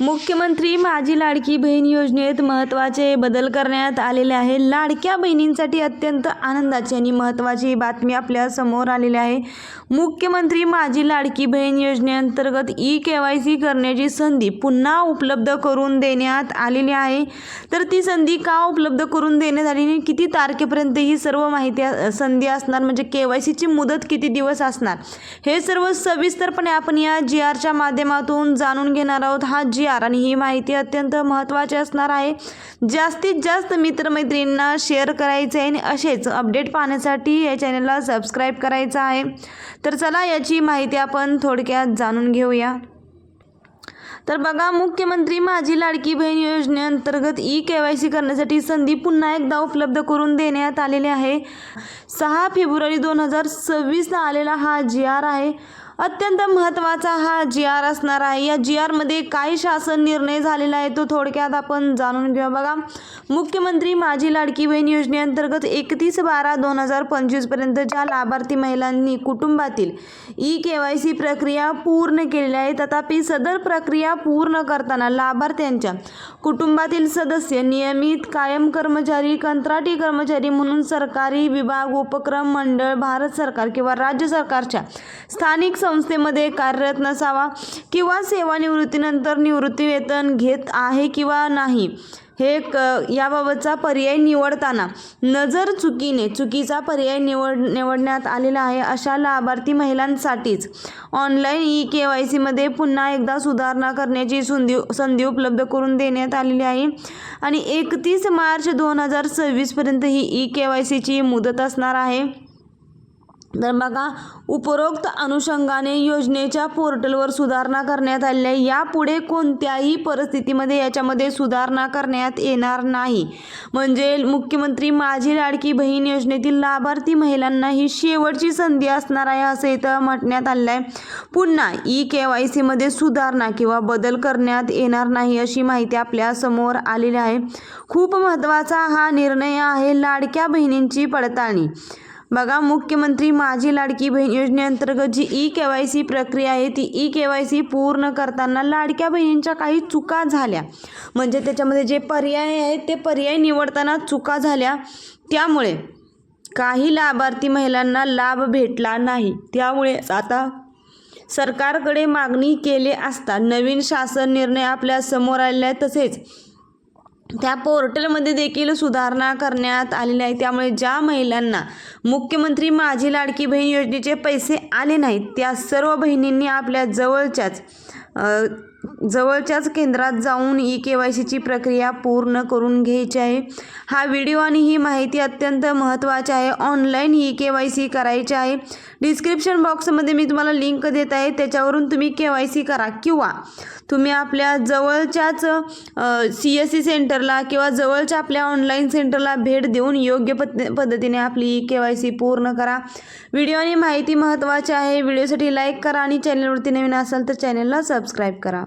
मुख्यमंत्री माझी लाडकी बहीण योजनेत महत्त्वाचे बदल करण्यात आलेले आहे। लाडक्या बहिणींसाठी अत्यंत आनंदाची आणि महत्त्वाची बातमी आपल्या समोर आलेली आहे। मुख्यमंत्री माझी लाडकी बहीण योजनेअंतर्गत ई-केवायसी करण्याची संधी पुन्हा उपलब्ध करून देण्यात आलेली आहे। तर ती संधी का उपलब्ध करून देण्यात आली, किती तारखेपर्यंत ही सर्व माहिती संधी असणार, म्हणजे केवायसीची मुदत किती दिवस असणार, हे सर्व सविस्तरपणे आपण या GRच्या माध्यमातून जाणून घेणार आहोत। हा GR आणि ही माहिती अत्यंत महत्त्वाची असणार आहे। जास्तीत जास्त मित्रमैत्रिणींना शेअर करायचे आहे आणि असेच अपडेट पाहण्यासाठी या चॅनलला सबस्क्राईब करायचं आहे। तर चला याची माहिती आपण थोडक्यात जाणून घेऊया। तर बघा, मुख्यमंत्री माझी लाडकी बहीण योजनेअंतर्गत ई-केवायसी करण्यासाठी संधी पुन्हा एकदा उपलब्ध करून देण्यात आलेली आहे। 6 फेब्रुवारी 2026 आलेला हा GR आहे। अत्यंत महत्त्वाचा हा GR असणार आहे। या GR मध्ये काय शासन निर्णय झालेला आहे तो थोडक्यात आपण जाणून घेऊया। बघा, मुख्यमंत्री माझी लाडकी बहीण योजनेअंतर्गत 31/12/2025 पर्यंत ज्या लाभार्थी महिलांनी कुटुंबातील ई-केवायसी प्रक्रिया पूर्ण केलेली आहे, तथापि सदर प्रक्रिया पूर्ण करताना लाभार्थ्यांच्या कुटुंबातील सदस्य नियमित, कायम कर्मचारी, कंत्राटी कर्मचारी म्हणून सरकारी विभाग, उपक्रम, मंडळ, भारत सरकार किंवा राज्य सरकारच्या स्थानिक संस्थेमध्ये कार्यरत नसावा किंवा सेवानिवृत्तीनंतर निवृत्ती वेतन घेत आहे किंवा नाही, हे याबाबतचा पर्याय निवडताना नजर चुकीचा पर्याय निवडण्यात आलेला आहे। अशा लाभार्थी महिलांसाठीच ऑनलाईन ई-केवायसीमध्ये पुन्हा एकदा सुधारणा करण्याची संधी उपलब्ध करून देण्यात आलेली आहे आणि 31 मार्च 2026 पर्यंत ही ई-केवायसीची मुदत असणार आहे। तर बघा, उपरोक्त अनुषंगाने योजनेच्या पोर्टलवर सुधारणा करण्यात आलेली आहे। यापुढे कोणत्याही परिस्थितीमध्ये याच्यामध्ये सुधारणा करण्यात येणार नाही। म्हणजे मुख्यमंत्री माझी लाडकी बहीण योजनेतील लाभार्थी महिलांना ही शेवटची संधी असणार आहे असं इथं म्हटण्यात आलेलं आहे। पुन्हा ई-केवायसीमध्ये सुधारणा किंवा बदल करण्यात येणार नाही अशी माहिती आपल्या समोर आलेली आहे। खूप महत्त्वाचा हा निर्णय आहे लाडक्या बहिणींची पडताळणी। बघा, मुख्यमंत्री माझी लाडकी बहीण योजनेअंतर्गत जी ई-केवायसी प्रक्रिया आहे, ती ई-केवायसी पूर्ण करताना लाडक्या बहिणींच्या काही चुका झाल्या, म्हणजे त्याच्यामध्ये जे पर्याय आहेत ते पर्याय निवडताना चुका झाल्या, त्यामुळे काही लाभार्थी महिलांना लाभ भेटला नाही। त्यामुळे आता सरकारकडे मागणी केली असता नवीन शासन निर्णय आपल्या समोर आलेला आहे, तसेच त्या पोर्टलमध्ये देखील सुधारणा करण्यात आलेली आहे। त्यामुळे ज्या महिलांना मुख्यमंत्री माझी लाडकी बहीण योजनेचे पैसे आले नाहीत, त्या सर्व बहिणींनी आपल्या जवळच्याच केंद्रात जाऊन ई-केवायसीची प्रक्रिया पूर्ण करून घ्यायची आहे। हा व्हिडिओ आणि ही माहिती अत्यंत महत्त्वाची आहे। ऑनलाईन ई-केवायसी करायची आहे। डिस्क्रिप्शन बॉक्समध्ये मी तुम्हाला लिंक देत आहे, त्याच्यावरून तुम्ही केवायसी करा किंवा तुम्ही आपल्या जवळच्याच CSC सेंटरला किंवा जवळच्या आपल्या ऑनलाईन सेंटरला भेट देऊन योग्य पद्धतीने आपली ई-केवायसी पूर्ण करा। व्हिडिओ आणि माहिती महत्त्वाची आहे। व्हिडिओसाठी लाईक करा आणि चॅनलवरती नवीन असाल तर चॅनलला सबस्क्राईब करा।